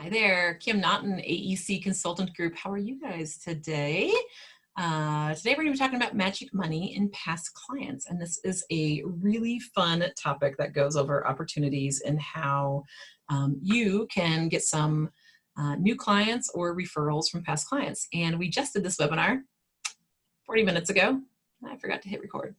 Hi there, Kim Naughton, AEC Consultant Group. How are you guys today? Today we're going to be talking about magic money in past clients, and this is a really fun topic that goes over opportunities and how you can get some new clients or referrals from past clients. And we just did this webinar 40 minutes ago. I forgot to hit record.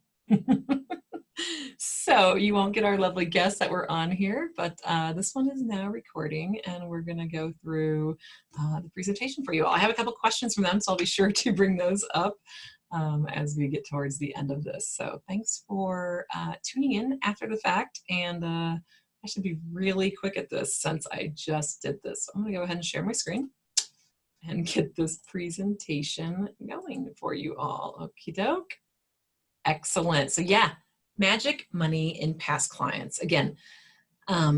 So you won't get our lovely guests that were on here, but this one is now recording and we're going to go through the presentation for you all. I have a couple questions from them, so I'll be sure to bring those up as we get towards the end of this. So thanks for tuning in after the fact, and I should be really quick at this since I just did this. So I'm going to go ahead and share my screen and get this presentation going for you all. Okie doke. Excellent. So yeah, magic money in past clients. Again,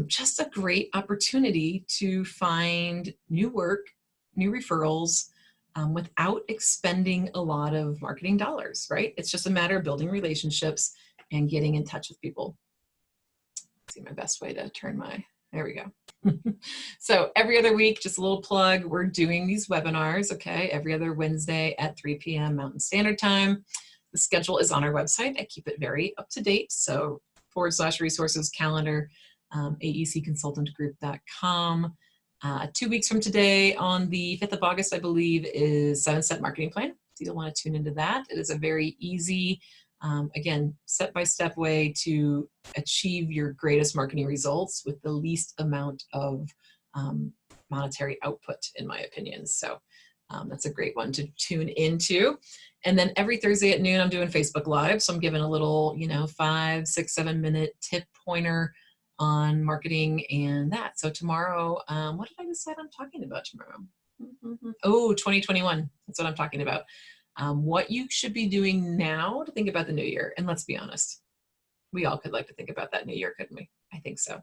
just a great opportunity to find new work, new referrals, without expending a lot of marketing dollars, right? It's just a matter of building relationships and getting in touch with people. Let's see my best way to turn my, there we go. So every other week, just a little plug, we're doing these webinars, okay? Every other Wednesday at 3 p.m. Mountain Standard Time. The schedule is on our website. I keep it very up to date. So /resources calendar, aecconsultantgroup.com. 2 weeks from today on the 5th of August, I believe, is 7-Step Marketing Plan. So you'll want to tune into that. It is a very easy, again, step-by-step way to achieve your greatest marketing results with the least amount of monetary output, in my opinion. So that's a great one to tune into. And then every Thursday at noon, I'm doing Facebook Live. So I'm giving a little, 5, 6, 7 minute tip pointer on marketing and that. So tomorrow, what did I decide I'm talking about tomorrow? Oh, 2021. That's what I'm talking about. What you should be doing now to think about the new year. And let's be honest, we all could like to think about that new year, couldn't we? I think so.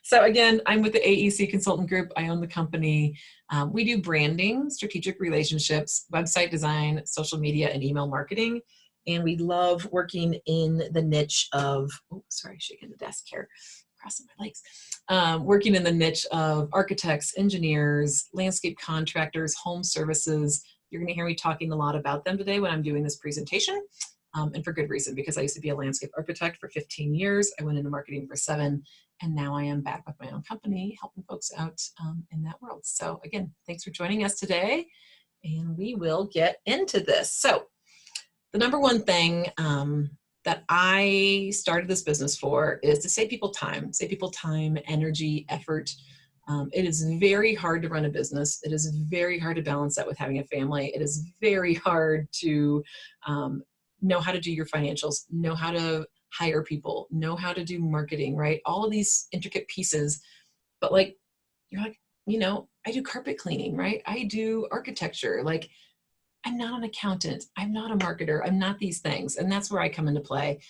So again, I'm with the AEC Consultant Group. I own the company. We do branding, strategic relationships, website design, social media, and email marketing. And we love working in the niche of, oh, sorry, shaking the desk here, crossing my legs. Working in the niche of architects, engineers, landscape contractors, home services. You're gonna hear me talking a lot about them today when I'm doing this presentation. And for good reason, because I used to be a landscape architect for 15 years. I went into marketing for 7, and now I am back with my own company, helping folks out in that world. So again, thanks for joining us today, and we will get into this. So the number one thing that I started this business for is to save people time, energy, effort. It is very hard to run a business. It is very hard to balance that with having a family. It is very hard to know how to do your financials, know how to hire people, know how to do marketing, right? All of these intricate pieces. But like, you're like, I do carpet cleaning, right? I do architecture. Like, I'm not an accountant. I'm not a marketer. I'm not these things. And that's where I come into play,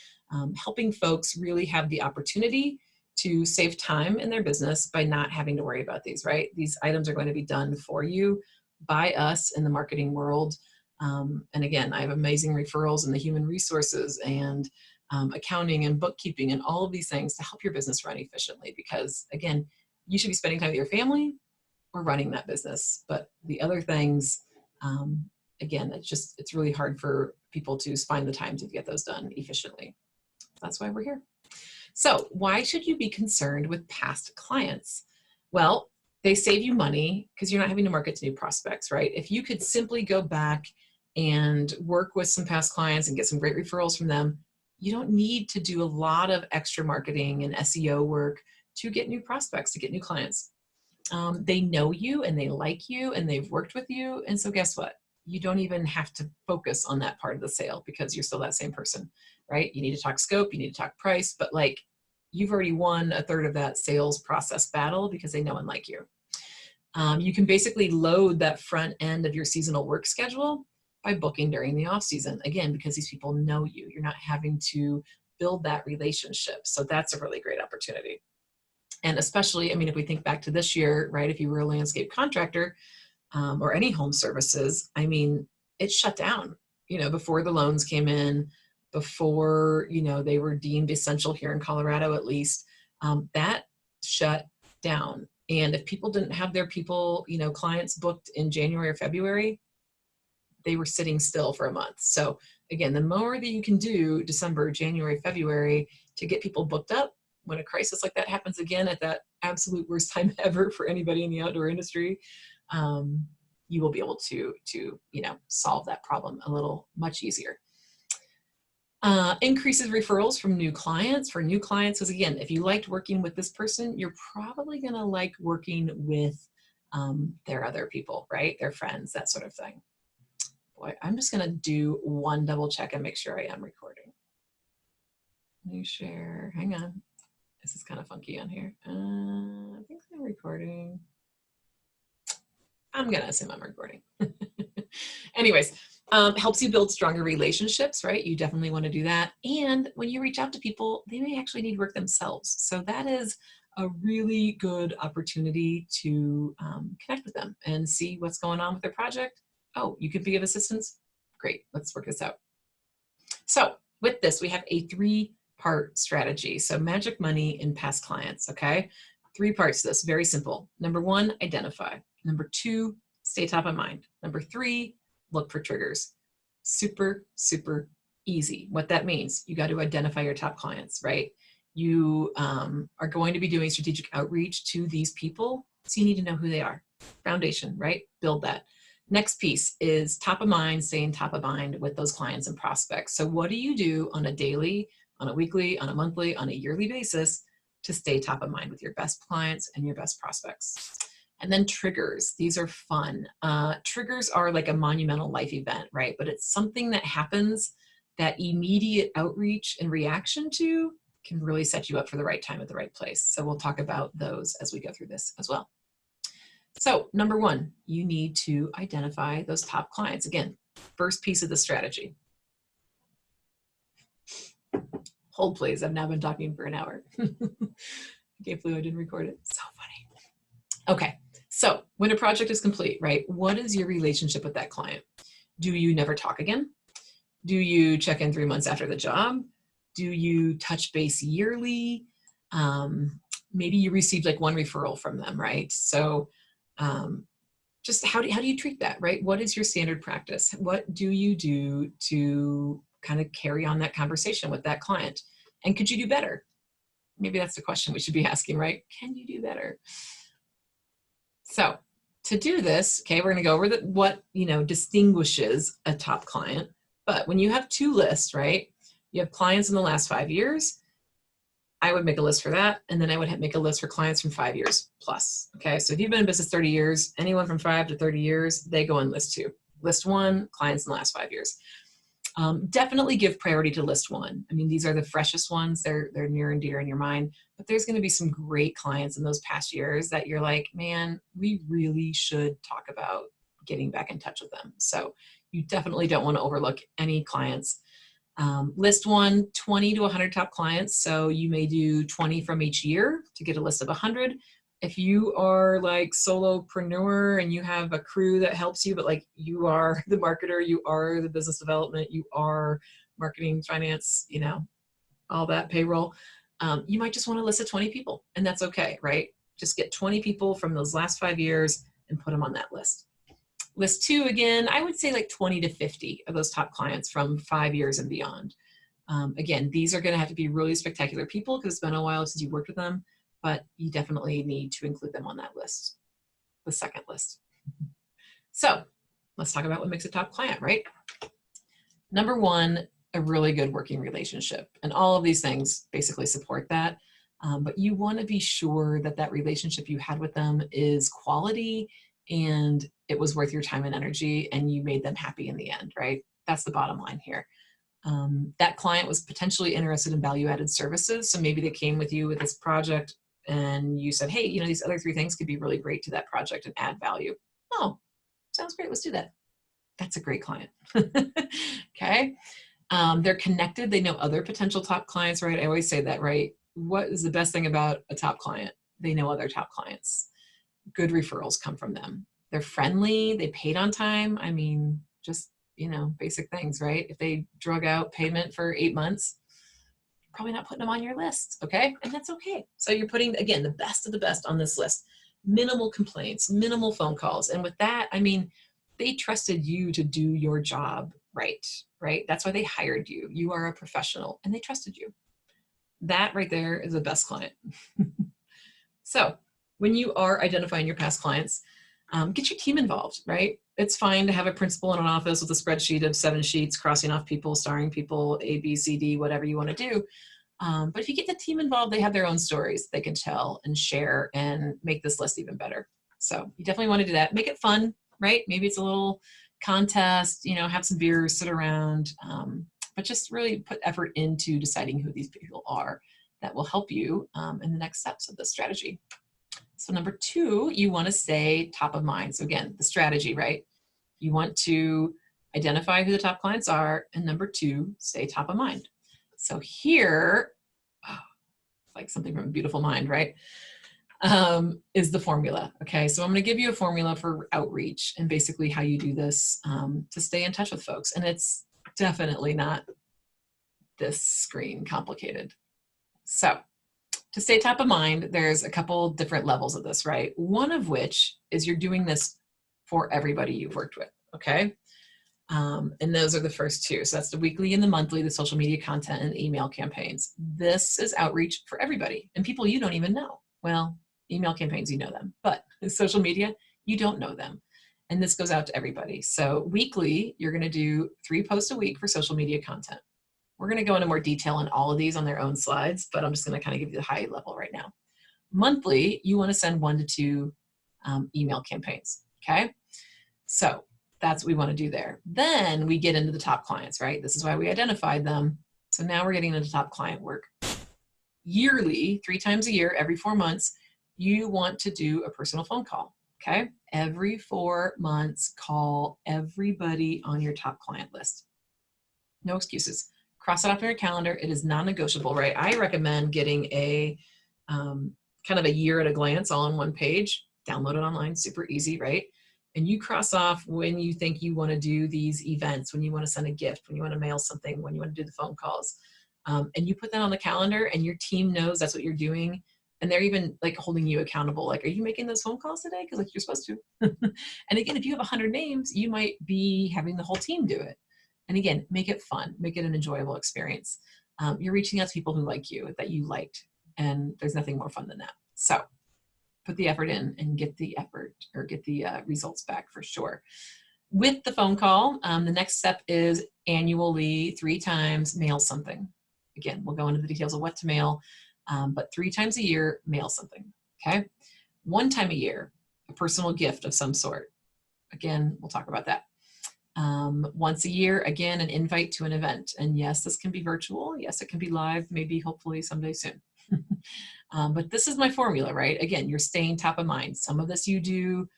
helping folks really have the opportunity to save time in their business by not having to worry about these, right? These items are going to be done for you by us in the marketing world. And again, I have amazing referrals in the human resources and accounting and bookkeeping and all of these things to help your business run efficiently, because again, you should be spending time with your family or running that business. But the other things, again, it's really hard for people to find the time to get those done efficiently. That's why we're here. So why should you be concerned with past clients? Well, they save you money because you're not having to market to new prospects, right? If you could simply go back and work with some past clients and get some great referrals from them, you don't need to do a lot of extra marketing and SEO work to get new prospects, to get new clients. They know you and they like you and they've worked with you. And so guess what? You don't even have to focus on that part of the sale because you're still that same person, right? You need to talk scope, you need to talk price, but like you've already won a third of that sales process battle because they know and like you. You can basically load that front end of your seasonal work schedule by booking during the off season. Again, because these people know you, you're not having to build that relationship. So that's a really great opportunity. And especially, I mean, if we think back to this year, right? If you were a landscape contractor or any home services, I mean, it shut down, before the loans came in, before, they were deemed essential here in Colorado, at least, that shut down. And if people didn't have their clients booked in January or February, they were sitting still for a month. So again, the more that you can do December, January, February to get people booked up, when a crisis like that happens again at that absolute worst time ever for anybody in the outdoor industry, you will be able to solve that problem much easier. Increases referrals from new clients. For new clients, because again, if you liked working with this person, you're probably going to like working with their other people, right? Their friends, that sort of thing. Boy, I'm just going to do one double check and make sure I am recording. New share. Hang on. This is kind of funky on here. I think I'm recording. I'm going to assume I'm recording. Anyways, helps you build stronger relationships, right? You definitely want to do that. And when you reach out to people, they may actually need work themselves. So that is a really good opportunity to connect with them and see what's going on with their project. Oh, you could be of assistance? Great, let's work this out. So with this, we have a 3-part strategy. So magic money in past clients, okay? 3 parts to this, very simple. Number 1, identify. Number 2, stay top of mind. Number 3, look for triggers. Super, super easy. What that means, you got to identify your top clients, right? You are going to be doing strategic outreach to these people, so you need to know who they are. Foundation, right? Build that. Next piece is top of mind, staying top of mind with those clients and prospects. So what do you do on a daily, on a weekly, on a monthly, on a yearly basis to stay top of mind with your best clients and your best prospects? And then triggers. These are fun. Triggers are like a monumental life event, right? But it's something that happens that immediate outreach and reaction to can really set you up for the right time at the right place. So we'll talk about those as we go through this as well. So number 1, you need to identify those top clients. Again, first piece of the strategy. Hold please, I've now been talking for an hour. I can't believe I didn't record it. So funny. Okay, so when a project is complete, right, what is your relationship with that client? Do you never talk again? Do you check in 3 months after the job? Do you touch base yearly? Maybe you received like 1 referral from them, right? So just how do you treat that, right? What is your standard practice? What do you do to kind of carry on that conversation with that client? And could you do better? Maybe that's the question we should be asking, right? Can you do better? So to do this, okay, we're going to go over what distinguishes a top client. But when you have 2 lists, right? You have clients in the last 5 years. I would make a list for that, and then I would make a list for clients from 5 years plus. Okay, so if you've been in business 30 years, anyone from 5 to 30 years, they go in list 2. List 1, clients in the last 5 years. Definitely give priority to list 1. I mean, these are the freshest ones. They're near and dear in your mind, but there's going to be some great clients in those past years that you're like, man, we really should talk about getting back in touch with them. So you definitely don't want to overlook any clients. List 1, 20 to 100 top clients. So you may do 20 from each year to get a list of 100. If you are like solopreneur and you have a crew that helps you, but like you are the marketer, you are the business development, you are marketing, finance, all that payroll, you might just want to list of 20 people, and that's okay, right? Just get 20 people from those last 5 years and put them on that list. List 2, again, I would say like 20 to 50 of those top clients from 5 years and beyond. Again, these are going to have to be really spectacular people because it's been a while since you worked with them, but you definitely need to include them on that list, the second list. So let's talk about what makes a top client, right? Number 1, a really good working relationship. And all of these things basically support that. But you want to be sure that that relationship you had with them is quality and it was worth your time and energy and you made them happy in the end, right? That's the bottom line here. That client was potentially interested in value-added services. So maybe they came with you with this project and you said, hey, these other 3 things could be really great to that project and add value. Oh, sounds great. Let's do that. That's a great client. Okay. They're connected. They know other potential top clients, right? I always say that, right? What is the best thing about a top client? They know other top clients. Good referrals come from them. They're friendly. They paid on time. I mean, just, basic things, right? If they drug out payment for 8 months, probably not putting them on your list. Okay. And that's okay. So you're putting, again, the best of the best on this list. minimal complaints, minimal phone calls. And with that, I mean, they trusted you to do your job right, right? That's why they hired you. You are a professional and they trusted you. That right there is the best client. So when you are identifying your past clients, get your team involved, right? It's fine to have a principal in an office with a spreadsheet of 7 sheets, crossing off people, starring people, A, B, C, D, whatever you want to do. But if you get the team involved, they have their own stories they can tell and share and make this list even better. So you definitely want to do that. Make it fun, right? Maybe it's a little contest, you know, have some beers, sit around, but just really put effort into deciding who these people are. That will help you in the next steps of the strategy. So number 2, you want to stay top of mind. So again, the strategy, right? You want to identify who the top clients are, and number 2, stay top of mind. So here, like something from a beautiful mind, right? Is the formula. Okay, so I'm going to give you a formula for outreach and basically how you do this to stay in touch with folks. And it's definitely not this screen complicated. So to stay top of mind, there's a couple different levels of this, right? One of which is you're doing this for everybody you've worked with, okay? And those are the first 2. So that's the weekly and the monthly, the social media content and email campaigns. This is outreach for everybody and people you don't even know. Well, email campaigns, you know them, but social media, you don't know them. And this goes out to everybody. So weekly, you're going to do 3 posts a week for social media content. We're going to go into more detail on all of these on their own slides, but I'm just going to kind of give you the high level right now. Monthly, you want to send 1 to 2 email campaigns, okay? So that's what we want to do there. Then we get into the top clients, right? This is why we identified them. So now we're getting into top client work. Yearly, 3 times a year, every 4 months, you want to do a personal phone call, okay? Every 4 months, call everybody on your top client list. No excuses. Cross it off in your calendar. It is non-negotiable, right? I recommend getting a kind of a year at a glance all on one page. Download it online, super easy, right? And you cross off when you think you want to do these events, when you want to send a gift, when you want to mail something, when you want to do the phone calls. And you put that on the calendar and your team knows that's what you're doing. And they're even like holding you accountable. Like, are you making those phone calls today? Because like you're supposed to. And again, if you have 100 names, you might be having the whole team do it. And again, make it fun, make it an enjoyable experience. You're reaching out to people who like you, that you liked, and there's nothing more fun than that. So put the effort in and get the effort or get the results back for sure. With the phone call, the next step is annually 3 times mail something. Again, we'll go into the details of what to mail, but 3 times a year, mail something, okay? 1 time a year, a personal gift of some sort. Again, we'll talk about that. Once a year, again, an invite to an event. And yes, this can be virtual. Yes, it can be live, maybe hopefully someday soon. But this is my formula, right? Again, you're staying top of mind. Some of this you do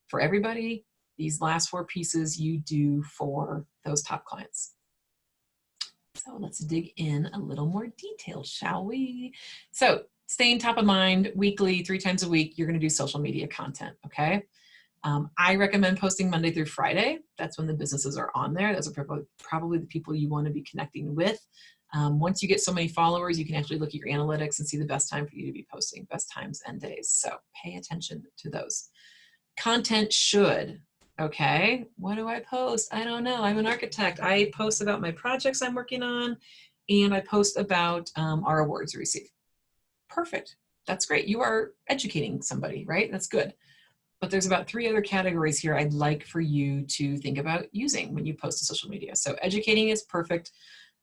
for everybody. These last 4 pieces you do for those top clients. So let's dig in a little more detail, shall we? So staying top of mind weekly, 3 times a week, you're going to do social media content, okay? I recommend posting Monday through Friday. That's when the businesses are on there. Those are probably the people you want to be connecting with. Once you get so many followers, you can actually look at your analytics and see the best time for you to be posting, best times and days. So pay attention to those. Content should, okay? What do I post? I don't know. I'm an architect. I post about my projects I'm working on, and I post about our awards we receive. Perfect. That's great. You are educating somebody, right? That's good. But there's about 3 other categories here I'd like for you to think about using when you post to social media. So educating is perfect.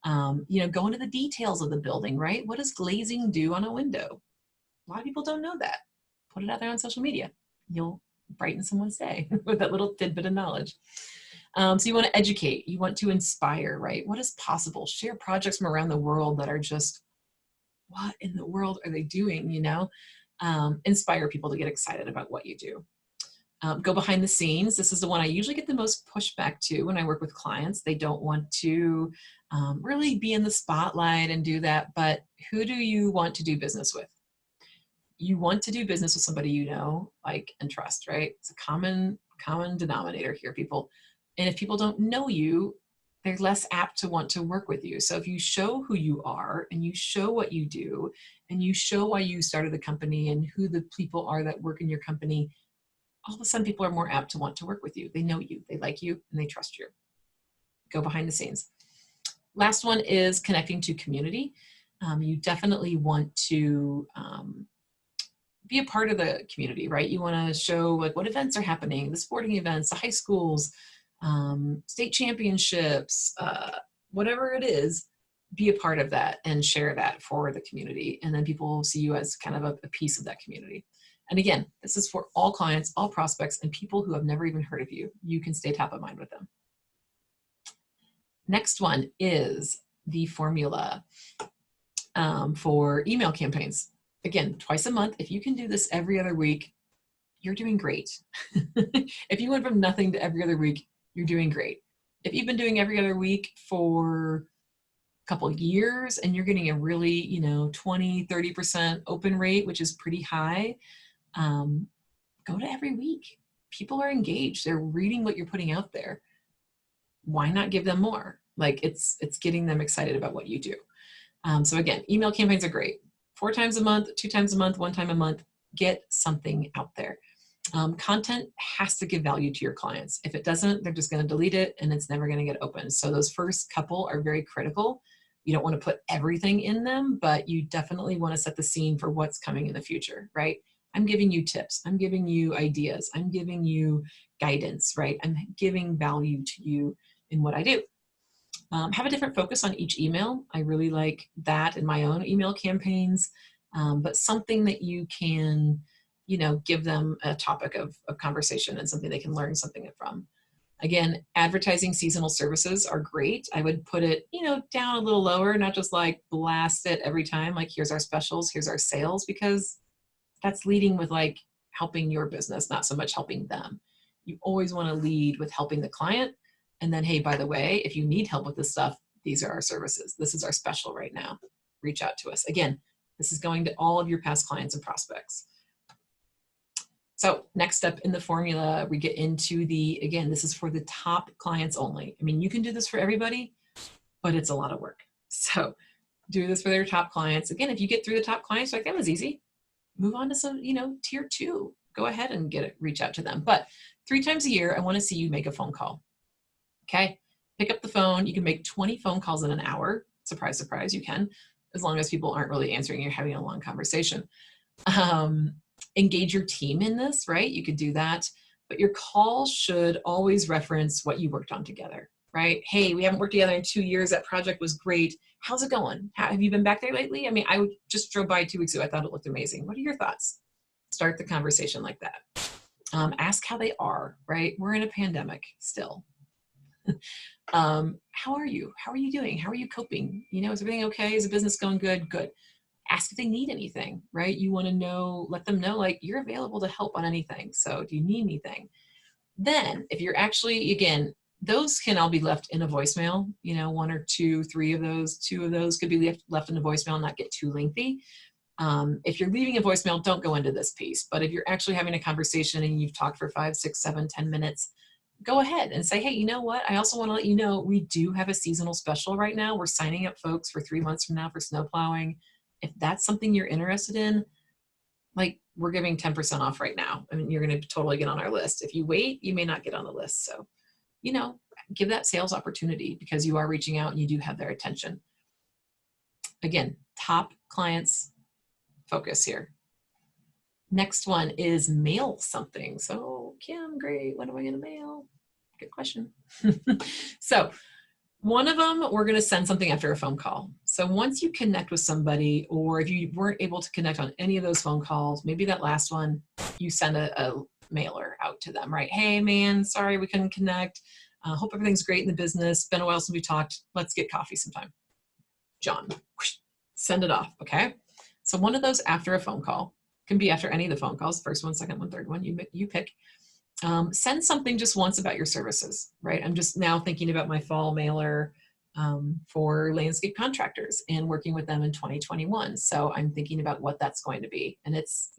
You know, go into the details of the building, right? What does glazing do on a window? A lot of people don't know that. Put it out there on social media. You'll brighten someone's day with that little tidbit of knowledge. So you want to educate, you want to inspire, right? What is possible? Share projects from around the world that are just, what in the world are they doing, you know? Inspire people to get excited about what you do. Go behind the scenes. This is the one I usually get the most pushback to when I work with clients. They don't want to really be in the spotlight and do that, but who do you want to do business with? You want to do business with somebody you know, like, and trust, right? It's a common denominator here, people. And if people don't know you, they're less apt to want to work with you. So if you show who you are and you show what you do and you show why you started the company and who the people are that work in your company, all of a sudden people are more apt to want to work with you. They know you, they like you, and they trust you. Go behind the scenes. Last one is connecting to community. You definitely want to be a part of the community, right? You want to show like what events are happening, the sporting events, the high schools, state championships, whatever it is, be a part of that and share that for the community. And then people will see you as kind of a piece of that community. And again, this is for all clients, all prospects, and people who have never even heard of you. You can stay top of mind with them. Next one is the formula for email campaigns. Again, twice a month. If you can do this every other week, you're doing great. If you went from nothing to every other week, you're doing great. If you've been doing every other week for a couple of years and you're getting a really, 20, 30% open rate, which is pretty high, go to every week. People are engaged. They're reading what you're putting out there. Why not give them more? Like it's getting them excited about what you do. So again, email campaigns are great. 4 times a month, 2 times a month, 1 time a month, get something out there. Content has to give value to your clients. If it doesn't, they're just going to delete it and it's never going to get open. So those first couple are very critical. You don't want to put everything in them, but you definitely want to set the scene for what's coming in the future, right? I'm giving you tips. I'm giving you ideas. I'm giving you guidance, right? I'm giving value to you in what I do. Have a different focus on each email. I really like that in my own email campaigns, but something that you can, give them a topic of conversation and something they can learn something from. Again, advertising seasonal services are great. I would put it, down a little lower, not just like blast it every time, like here's our specials, here's our sales, because that's leading with like helping your business, not so much helping them. You always want to lead with helping the client. And then, hey, by the way, if you need help with this stuff, these are our services. This is our special right now. Reach out to us. Again, this is going to all of your past clients and prospects. So next step in the formula, we get into again, this is for the top clients only. I mean, you can do this for everybody, but it's a lot of work. So do this for their top clients. Again, if you get through the top clients, like that was easy. Move on to some, tier 2. Go ahead and reach out to them. But 3 times a year, I want to see you make a phone call. Okay, pick up the phone. You can make 20 phone calls in an hour. Surprise, surprise, you can, as long as people aren't really answering, you're having a long conversation. Engage your team in this, right? You could do that, but your call should always reference what you worked on together, right? Hey, we haven't worked together in 2 years. That project was great. How's it going? Have you been back there lately? I mean, I just drove by 2 weeks ago. I thought it looked amazing. What are your thoughts? Start the conversation like that. Ask how they are, right? We're in a pandemic still. How are you? How are you doing? How are you coping? Is everything okay? Is the business going good? Good. Ask if they need anything, right? You want to know, let them know, like, you're available to help on anything. So do you need anything? Then if you're actually, again, those can all be left in a voicemail, 1 or 2, 3 of those, 2 of those could be left in a voicemail and not get too lengthy. If you're leaving a voicemail, don't go into this piece. But if you're actually having a conversation and you've talked for 5, 6, 7, 10 minutes, go ahead and say, hey, you know what? I also want to let you know we do have a seasonal special right now. We're signing up folks for 3 months from now for snow plowing. If that's something you're interested in, like, we're giving 10% off right now. I mean, you're going to totally get on our list. If you wait, you may not get on the list. So, give that sales opportunity because you are reaching out and you do have their attention. Again, top clients focus here. Next one is mail something. So, Kim, great. What am I going to mail? Good question. So one of them, we're going to send something after a phone call. So once you connect with somebody, or if you weren't able to connect on any of those phone calls, maybe that last one, you send a mailer out to them, right? Hey, man, sorry we couldn't connect. Hope everything's great in the business. Been a while since we talked. Let's get coffee sometime. John, send it off, okay? So one of those after a phone call, can be after any of the phone calls, first one, second one, third one, you pick. Send something just once about your services, right? I'm just now thinking about my fall mailer for landscape contractors and working with them in 2021. So I'm thinking about what that's going to be. And it's,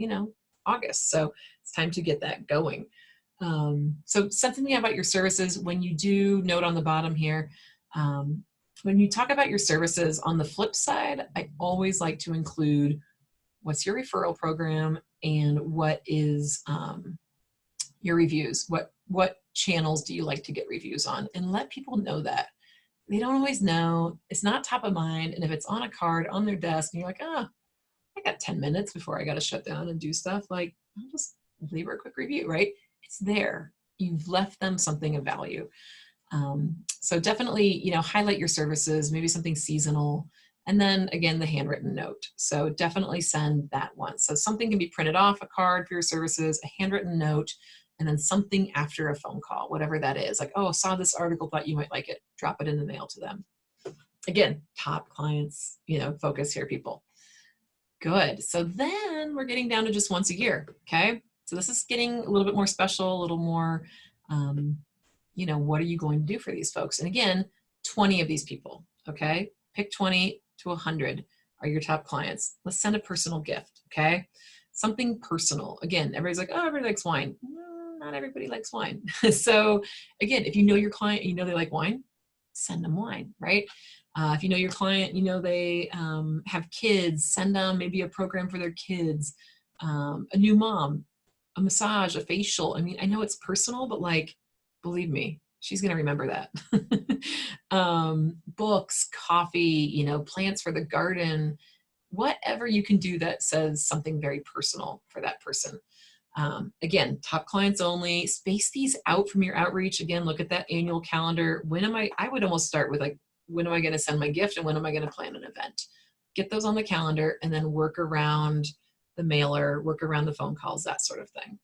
August. So it's time to get that going. So send something about your services. When you do, note on the bottom here, When you talk about your services, on the flip side, I always like to include what's your referral program and what is your reviews. What channels do you like to get reviews on? And let people know that. They don't always know. It's not top of mind. And if it's on a card on their desk and you're like, oh, I got 10 minutes before I got to shut down and do stuff, like, I'll just leave her a quick review, right? It's there. You've left them something of value. So definitely, highlight your services, maybe something seasonal. And then again, the handwritten note. So definitely send that one. So something can be printed off, a card for your services, a handwritten note, and then something after a phone call, whatever that is. Like, oh, saw this article, thought you might like it. Drop it in the mail to them. Again, top clients, focus here, people. Good. So then we're getting down to just once a year. Okay. So this is getting a little bit more special, a little more, what are you going to do for these folks? And again, 20 of these people. Okay. Pick 20 to 100 are your top clients. Let's send a personal gift. Okay. Something personal. Again, everybody's like, oh, everybody likes wine. Not everybody likes wine. So again, if you know your client, they like wine, send them wine, right? If you know your client, they have kids, send them maybe a program for their kids, a new mom, a massage, a facial. I mean, I know it's personal, but like, believe me, she's going to remember that. Books, coffee, plants for the garden, whatever you can do that says something very personal for that person. Again, top clients only. Space these out from your outreach. Again, look at that annual calendar. I would almost start with like, when am I going to send my gift and when am I going to plan an event? Get those on the calendar and then work around the mailer, work around the phone calls, that sort of thing.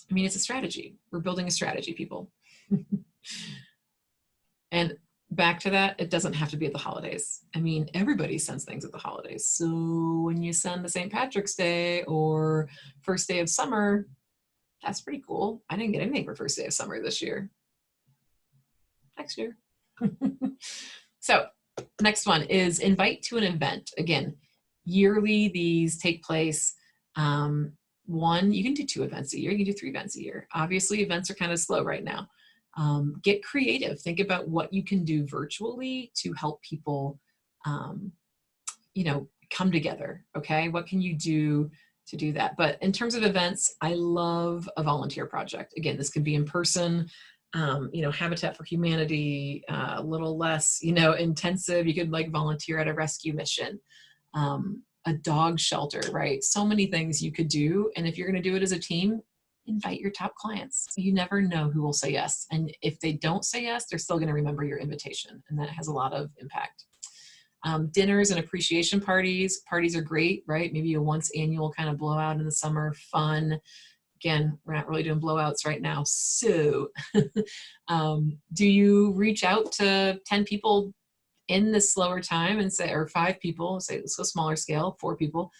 I mean, it's a strategy. We're building a strategy, people. And back to that, it doesn't have to be at the holidays. I mean, everybody sends things at the holidays. So when you send the St. Patrick's Day or first day of summer, that's pretty cool. I didn't get anything for first day of summer this year. Next year. So next one is invite to an event. Again, yearly these take place. One, you can do 2 events a year. You can do 3 events a year. Obviously, events are kind of slow right now. Get creative. Think about what you can do virtually to help people, come together. Okay, what can you do to do that? But in terms of events, I love a volunteer project. Again, this could be in person. Habitat for Humanity, a little less, intensive. You could like volunteer at a rescue mission, a dog shelter, right? So many things you could do. And if you're going to do it as a team, invite your top clients. You never know who will say yes. And if they don't say yes, they're still going to remember your invitation. And that has a lot of impact. Dinners and appreciation parties. Parties are great, right? Maybe a once annual kind of blowout in the summer, fun. Again, we're not really doing blowouts right now. So do you reach out to 10 people in this slower time and say, or 5 people, say, let's go smaller scale, 4 people,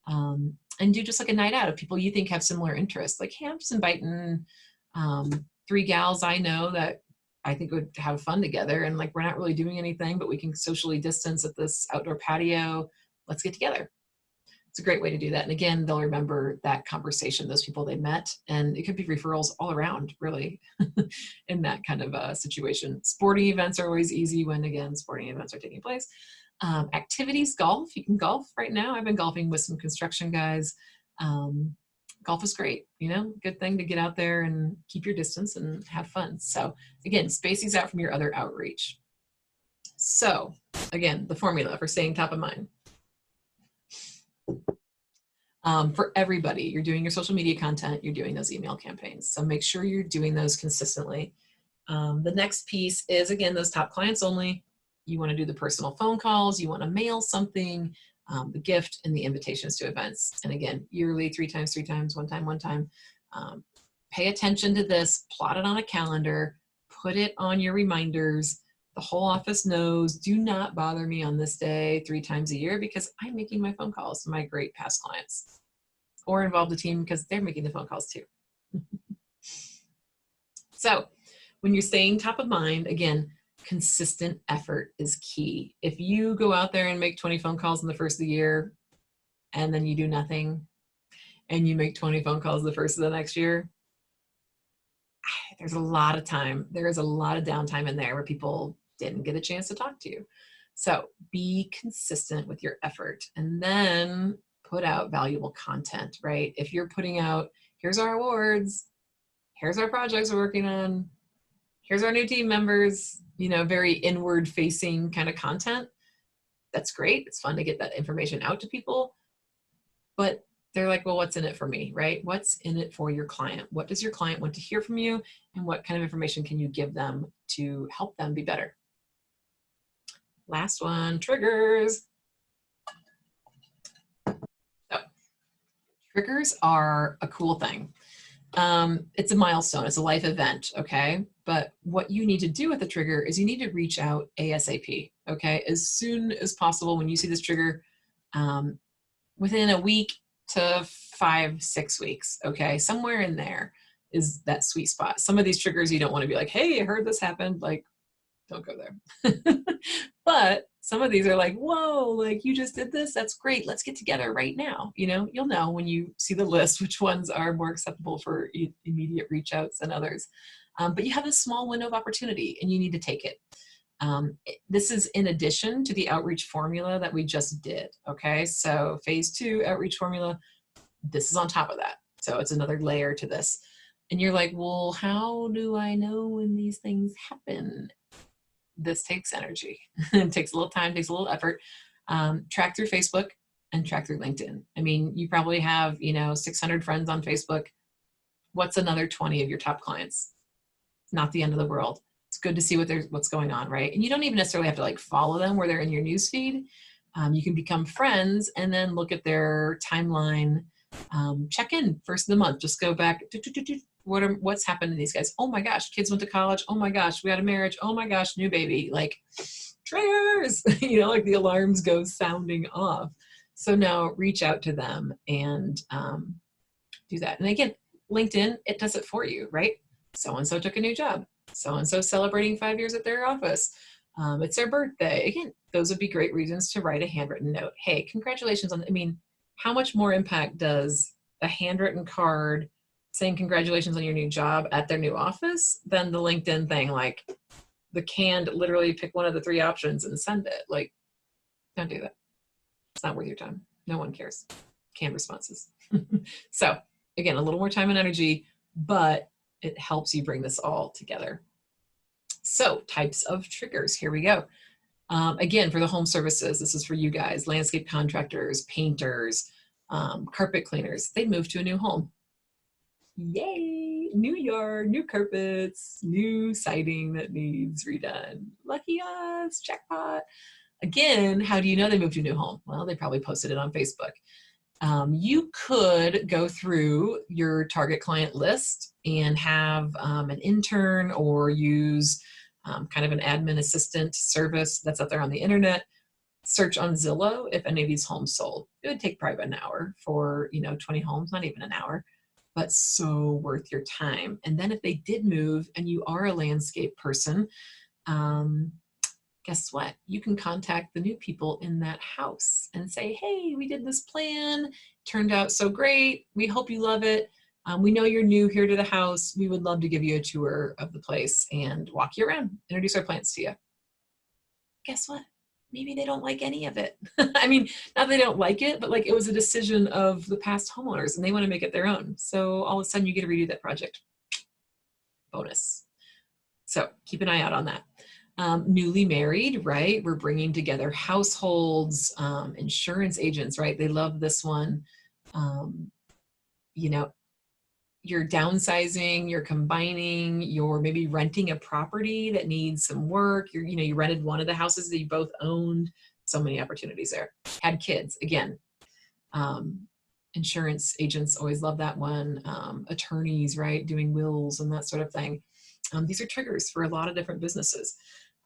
and do just like a night out of people you think have similar interests. Like, hey, I'm just inviting 3 gals I know that I think would have fun together. And like, we're not really doing anything, but we can socially distance at this outdoor patio. Let's get together. It's a great way to do that. And again, they'll remember that conversation, those people they met, and it could be referrals all around, really, in that kind of situation. Sporting events are always easy when, again, sporting events are taking place. Activities, golf, you can golf right now. I've been golfing with some construction guys. Golf is great, good thing to get out there and keep your distance and have fun. So again, space these out from your other outreach. So again, the formula for staying top of mind. For everybody, you're doing your social media content, you're doing those email campaigns. So make sure you're doing those consistently. The next piece is, again, those top clients only. You want to do the personal phone calls, you want to mail something, the gift and the invitations to events. And again, yearly, 3 times, 3 times, 1 time, 1 time. Pay attention to this, plot it on a calendar, put it on your reminders. The whole office knows, do not bother me on this day 3 times a year because I'm making my phone calls to my great past clients, or involve the team because they're making the phone calls too. So when you're staying top of mind, again, consistent effort is key. If you go out there and make 20 phone calls in the first of the year and then you do nothing and you make 20 phone calls the first of the next year, there's a lot of time. There is a lot of downtime in there where people didn't get a chance to talk to you. So be consistent with your effort, and then put out valuable content, right? If you're putting out, here's our awards, here's our projects we're working on, here's our new team members, very inward facing kind of content, that's great. It's fun to get that information out to people, but they're like, well, what's in it for me, right? What's in it for your client? What does your client want to hear from you? And what kind of information can you give them to help them be better? Last one, triggers. So triggers are a cool thing. It's a milestone, it's a life event, okay? But what you need to do with the trigger is you need to reach out ASAP, okay? As soon as possible when you see this trigger, within a week to 5-6 weeks, okay? Somewhere in there is that sweet spot. Some of these triggers you don't want to be like, hey, I heard this happened, like, don't go there. But some of these are like, whoa, like you just did this, that's great, let's get together right now. You'll know when you see the list which ones are more acceptable for immediate reach outs than others. But you have a small window of opportunity and you need to take it. This is in addition to the outreach formula that we just did, okay? So phase 2 outreach formula, this is on top of that. So it's another layer to this. And you're like, well, how do I know when these things happen? This takes energy. It takes a little time, takes a little effort. Track through Facebook and track through LinkedIn. I mean, you probably have, 600 friends on Facebook. What's another 20 of your top clients? Not the end of the world. It's good to see what's going on, right? And you don't even necessarily have to like follow them where they're in your newsfeed. You can become friends and then look at their timeline. Check in first of the month. Just go back. What's happened to these guys? Oh my gosh, kids went to college. Oh my gosh, we had a marriage. Oh my gosh, new baby. Like triggers, like the alarms go sounding off. So now reach out to them and do that. And again, LinkedIn, it does it for you, right? So-and-so took a new job. So-and-so celebrating 5 years at their office. It's their birthday. Again, those would be great reasons to write a handwritten note. Hey, congratulations on, how much more impact does a handwritten card saying congratulations on your new job at their new office than the LinkedIn thing? Like the canned, literally pick one of the 3 options and send it. Like, don't do that. It's not worth your time. No one cares. Canned responses. So again, a little more time and energy, but it helps you bring this all together. So types of triggers, here we go. Again, for the home services, this is for you guys, landscape contractors, painters, carpet cleaners. They move to a new home. Yay, new yard, new carpets, new siding that needs redone. Lucky us, jackpot. Again, how do you know they moved to a new home? Well, they probably posted it on Facebook. You could go through your target client list and have an intern or use kind of an admin assistant service that's out there on the internet. Search on Zillow if any of these homes sold. It would take probably about an hour for 20 homes, not even an hour, but so worth your time. And then if they did move and you are a landscape person, guess what? You can contact the new people in that house and say, hey, we did this plan, turned out so great. We hope you love it. We know you're new here to the house. We would love to give you a tour of the place and walk you around, introduce our plants to you. Guess what? Maybe they don't like any of it. Not that they don't like it, but like it was a decision of the past homeowners and they want to make it their own. So all of a sudden you get to redo that project. Bonus. So keep an eye out on that. Newly married, right? We're bringing together households, insurance agents, right? They love this one. You're downsizing, you're combining, you're maybe renting a property that needs some work. You rented one of the houses that you both owned. So many opportunities there. Had kids, again. Insurance agents always love that one. Attorneys, right? Doing wills and that sort of thing. These are triggers for a lot of different businesses.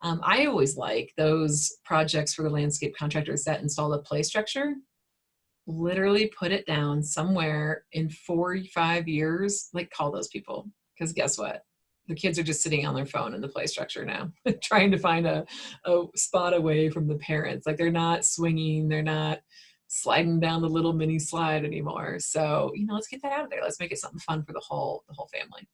I always like those projects for the landscape contractors that install a play structure. Literally put it down somewhere in 45 years, like call those people. Because guess what? The kids are just sitting on their phone in the play structure now, trying to find a spot away from the parents. Like they're not swinging, they're not sliding down the little mini slide anymore. So, let's get that out of there. Let's make it something fun for the whole family.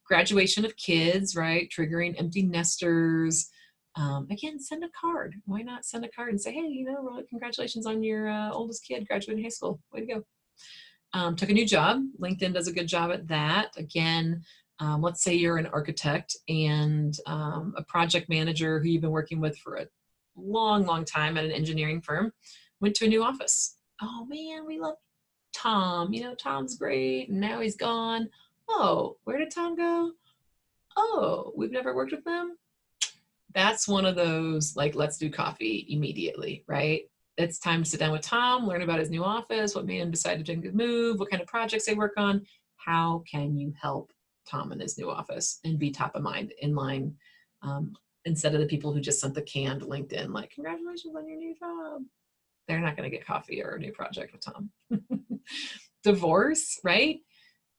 Graduation of kids, right? Triggering empty nesters. Again, send a card. Why not send a card and say, hey, you know, really congratulations on your oldest kid graduating high school. Way to go. Took a new job. LinkedIn does a good job at that. Again, let's say you're an architect and a project manager who you've been working with for a long, long time at an engineering firm went to a new office. Oh man, we love Tom. You know, Tom's great. And now he's gone. Oh, where did Tom go? Oh, we've never worked with them. That's one of those, like, let's do coffee immediately, right? It's time to sit down with Tom, learn about his new office, what made him decide to make a move, what kind of projects they work on. How can you help Tom in his new office and be top of mind in line, instead of the people who just sent the canned LinkedIn, like, congratulations on your new job. They're not going to get coffee or a new project with Tom. Divorce, right?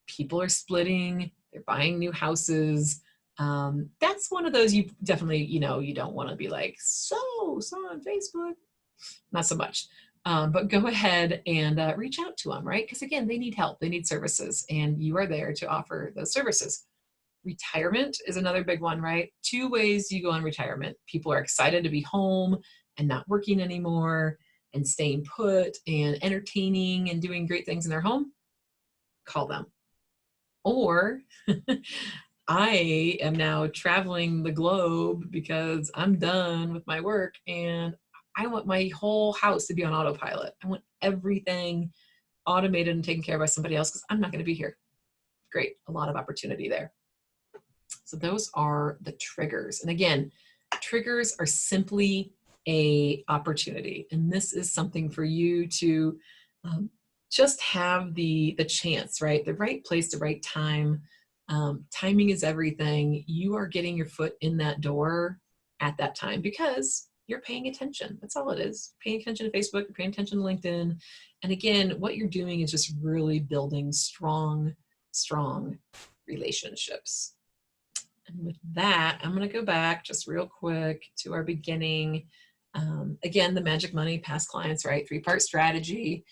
People are splitting, they're buying new houses. That's one of those you definitely, you know, you don't want to be like, so on Facebook, not so much. But go ahead and reach out to them, right? Because again, they need help, they need services, and you are there to offer those services. Retirement is another big one, right? 2 ways you go on retirement. People are excited to be home and not working anymore and staying put and entertaining and doing great things in their home. Call them. Or I am now traveling the globe because I'm done with my work and I want my whole house to be on autopilot. I want everything automated and taken care of by somebody else because I'm not going to be here. Great. A lot of opportunity there. So those are the triggers. And again, triggers are simply a opportunity. And this is something for you to just have the chance, right? The right place, the right time. Timing is everything. You are getting your foot in that door at that time because you're paying attention. That's all it is. Paying attention to Facebook, you're paying attention to LinkedIn. And again, what you're doing is just really building strong relationships. And with that, I'm going to go back just real quick to our beginning. Again, the magic money, past clients, right? 3-part strategy.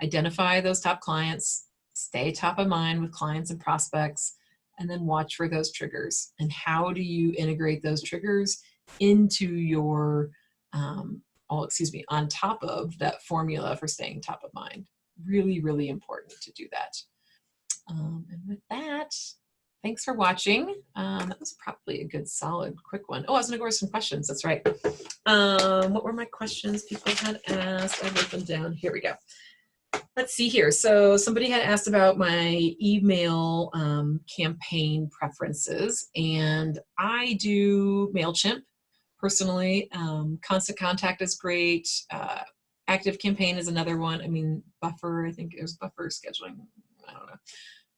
Identify those top clients, stay top of mind with clients and prospects, and then watch for those triggers. And how do you integrate those triggers into your, on top of that formula for staying top of mind? Really, really important to do that. And with that, thanks for watching. That was probably a good, solid, quick one. Oh, I was gonna go over some questions, that's right. What were my questions people had asked? I wrote them down, here we go. Let's see here. So somebody had asked about my email campaign preferences, and I do MailChimp personally. Constant Contact is great. Active Campaign is another one. I mean, Buffer, I think it was Buffer scheduling. I don't know.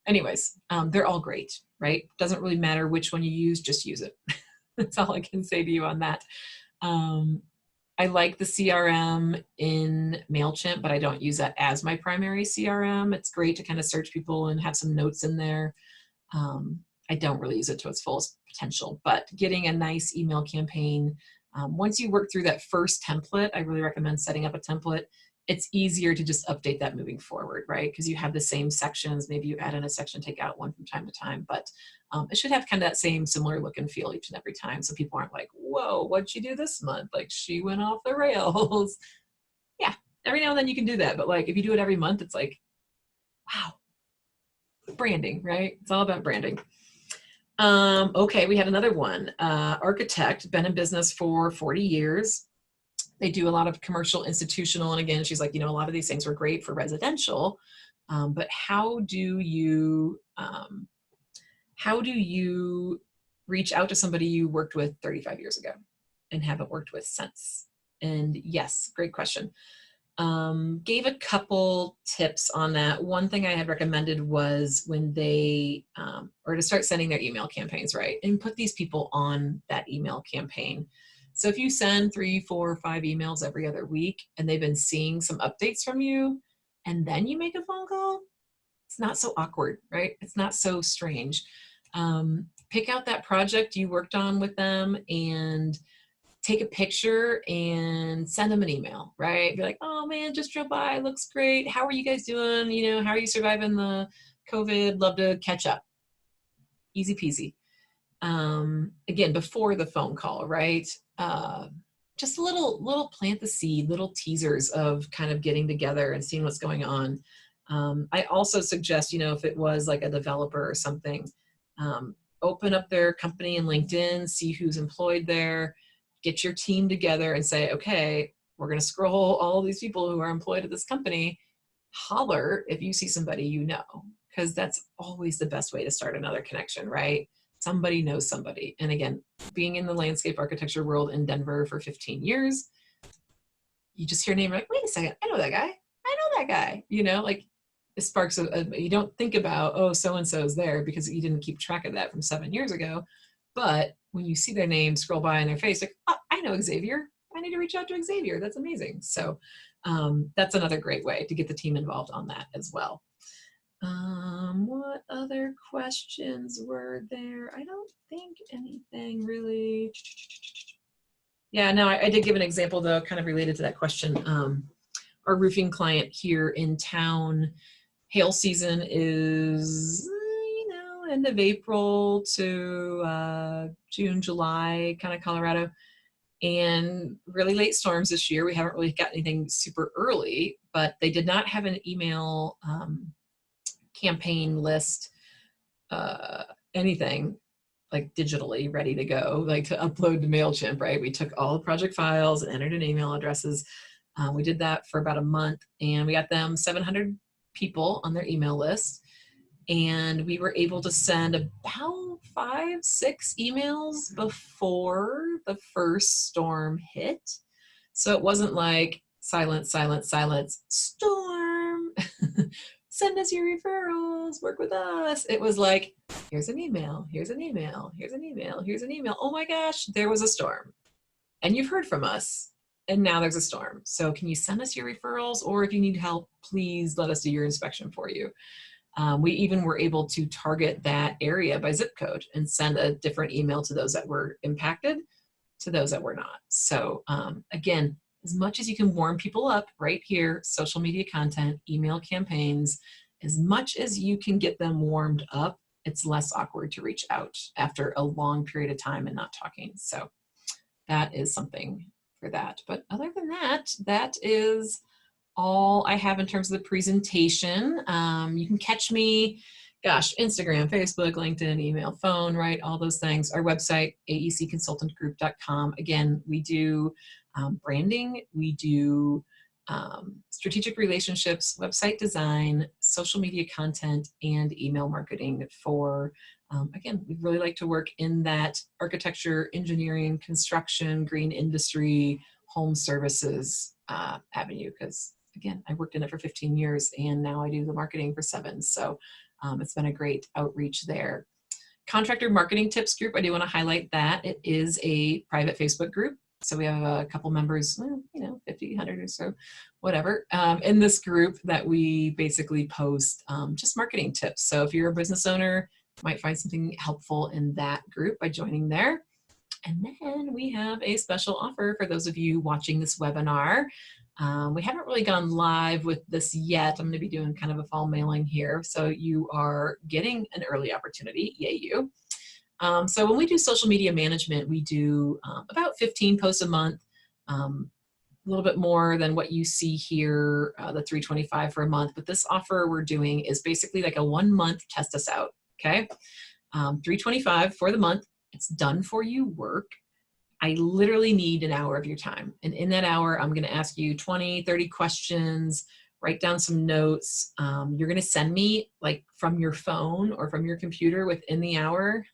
Anyways, they're all great, right? Doesn't really matter which one you use, just use it. That's all I can say to you on that. I like the CRM in MailChimp, but I don't use that as my primary CRM. It's great to kind of search people and have some notes in there. I don't really use it to its fullest potential, but getting a nice email campaign, once you work through that first template, I really recommend setting up a template. It's easier to just update that moving forward, right? Because you have the same sections. Maybe you add in a section, take out one from time to time, but it should have kind of that same similar look and feel each and every time. So people aren't like, whoa, what'd she do this month? Like, she went off the rails. Yeah, every now and then you can do that. But like, if you do it every month, it's like, wow, branding, right? It's all about branding. Okay, we had another one. Architect, been in business for 40 years. They do a lot of commercial, institutional, and again, she's like, you know, a lot of these things were great for residential, but how do you reach out to somebody you worked with 35 years ago and haven't worked with since? And yes, great question. Gave a couple tips on that. One thing I had recommended was when they, or to start sending their email campaigns, right? And put these people on that email campaign. So if you send 3, 4, 5 emails every other week and they've been seeing some updates from you, and then you make a phone call, it's not so awkward, right? It's not so strange. Pick out that project you worked on with them and take a picture and send them an email, right? Be like, oh man, just drove by, looks great. How are you guys doing? You know, how are you surviving the COVID? Love to catch up. Easy peasy. again, before the phone call, right? Just little plant the seed, little teasers of kind of getting together and seeing what's going on. I also suggest, you know, if it was like a developer or something, open up their company in LinkedIn, see who's employed there, get your team together and say, okay, we're going to scroll all these people who are employed at this company. Holler if you see somebody you know, because that's always the best way to start another connection, right? Somebody knows somebody. And again, being in the landscape architecture world in Denver for 15 years, you just hear a name, like, wait a second, I know that guy. I know that guy. You know, like it sparks you don't think about, oh, so-and-so is there because you didn't keep track of that from 7 years ago. But when you see their name scroll by on their face, like, oh, I know Xavier. I need to reach out to Xavier. That's amazing. So that's another great way to get the team involved on that as well. What other questions were there? I don't think anything really. Yeah, no, I did give an example though, kind of related to that question. Our roofing client here in town, hail season is, you know, end of April to June, July, kind of Colorado. And really late storms this year. We haven't really got anything super early, but they did not have an email campaign list, anything like digitally ready to go, like to upload to MailChimp, right? We took all the project files and entered in email addresses. We did that for about a month and we got them 700 people on their email list. And we were able to send about 5-6 emails before the first storm hit. So it wasn't like silence, silence, silence, storm, send us your referrals, work with us. It was like, here's an email, here's an email, here's an email, here's an email. Oh my gosh, there was a storm. And you've heard from us. And now there's a storm. So can you send us your referrals? Or if you need help, please let us do your inspection for you. We even were able to target that area by zip code and send a different email to those that were impacted to those that were not. So again, as much as you can warm people up right here, social media content, email campaigns, as much as you can get them warmed up, it's less awkward to reach out after a long period of time and not talking. So that is something for that. But other than that, that is all I have in terms of the presentation. You can catch me, gosh, Instagram, Facebook, LinkedIn, email, phone, right? All those things. Our website, aecconsultantgroup.com. Again, we do branding, we do strategic relationships, website design, social media content, and email marketing for, again, we really like to work in that architecture, engineering, construction, green industry, home services avenue, because again, I worked in it for 15 years and now I do the marketing for 7. So it's been a great outreach there. Contractor Marketing Tips Group, I do want to highlight that. It is a private Facebook group. So we have a couple members, you know, 50, 100 or so, whatever, in this group that we basically post just marketing tips. So if you're a business owner, you might find something helpful in that group by joining there. And then we have a special offer for those of you watching this webinar. We haven't really gone live with this yet. I'm going to be doing kind of a fall mailing here. So you are getting an early opportunity. Yay, you. So when we do social media management, we do about 15 posts a month, a little bit more than what you see here, the 325 for a month. But this offer we're doing is basically like a 1 month test us out. Okay. 325 for the month. It's done for you work. I literally need an hour of your time. And in that hour, I'm going to ask you 20, 30 questions, write down some notes. You're going to send me, like from your phone or from your computer within the hour,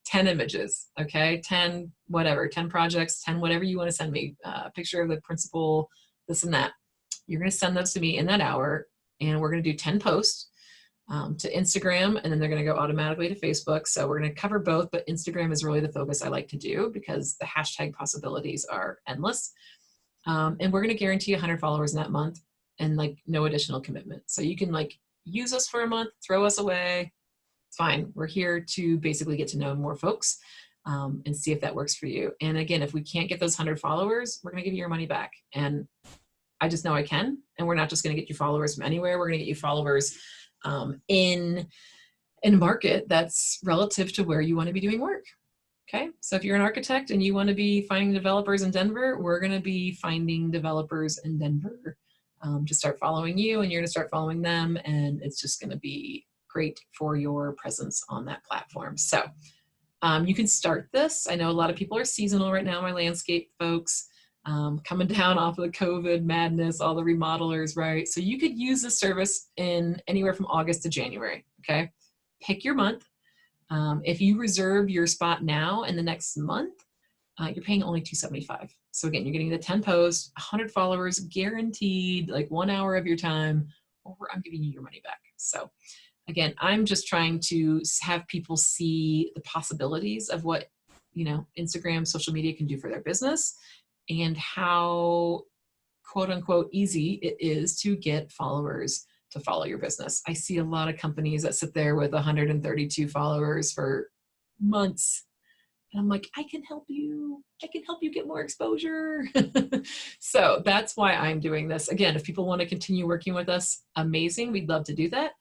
10 images, okay? 10 whatever, 10 projects, 10 whatever you want to send me, a picture of the principal, this and that. You're going to send those to me in that hour, and we're going to do 10 posts. To Instagram, and then they're going to go automatically to Facebook. So we're going to cover both, but Instagram is really the focus I like to do because the hashtag possibilities are endless. And we're going to guarantee 100 followers in that month and like no additional commitment. So you can like use us for a month, throw us away. It's fine. We're here to basically get to know more folks and see if that works for you. And again, if we can't get those 100 followers, we're going to give you your money back. And I just know I can. And we're not just going to get you followers from anywhere. We're going to get you followers in in a market that's relative to where you want to be doing work. Okay, so if you're an architect and you want to be finding developers in Denver, we're going to be finding developers in Denver to start following you, and you're going to start following them, and it's just going to be great for your presence on that platform. So you can start this. I know a lot of people are seasonal right now, my landscape folks, coming down off of the COVID madness, all the remodelers, right? So you could use this service in anywhere from August to January, okay? Pick your month. If you reserve your spot now in the next month, you're paying only $275. So again, you're getting the 10 posts, 100 followers, guaranteed, like 1 hour of your time, or I'm giving you your money back. So again, I'm just trying to have people see the possibilities of what, you know, Instagram, social media can do for their business, and how quote unquote easy it is to get followers to follow your business. I see a lot of companies that sit there with 132 followers for months. And I'm like, I can help you. I can help you get more exposure. So that's why I'm doing this. Again, if people want to continue working with us, amazing. We'd love to do that.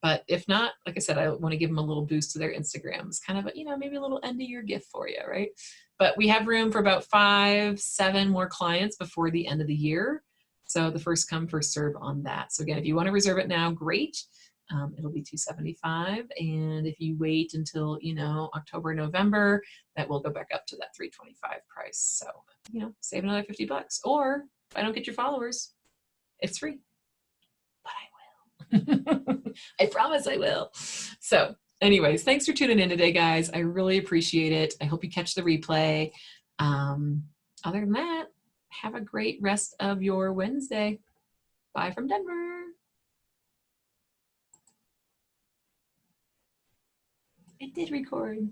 But if not, like I said, I want to give them a little boost to their Instagrams, kind of, you know, maybe a little end of year gift for you, right? But we have room for about 5, 7 more clients before the end of the year. So the first come, first serve on that. So again, if you want to reserve it now, great. It'll be $275. And if you wait until, you know, October, November, that will go back up to that $325 price. So, you know, save another $50. Or if I don't get your followers, it's free. But I will. I promise I will. So anyways, thanks for tuning in today, guys. I really appreciate it. I hope you catch the replay. Other than that, have a great rest of your Wednesday. Bye from Denver. It did record.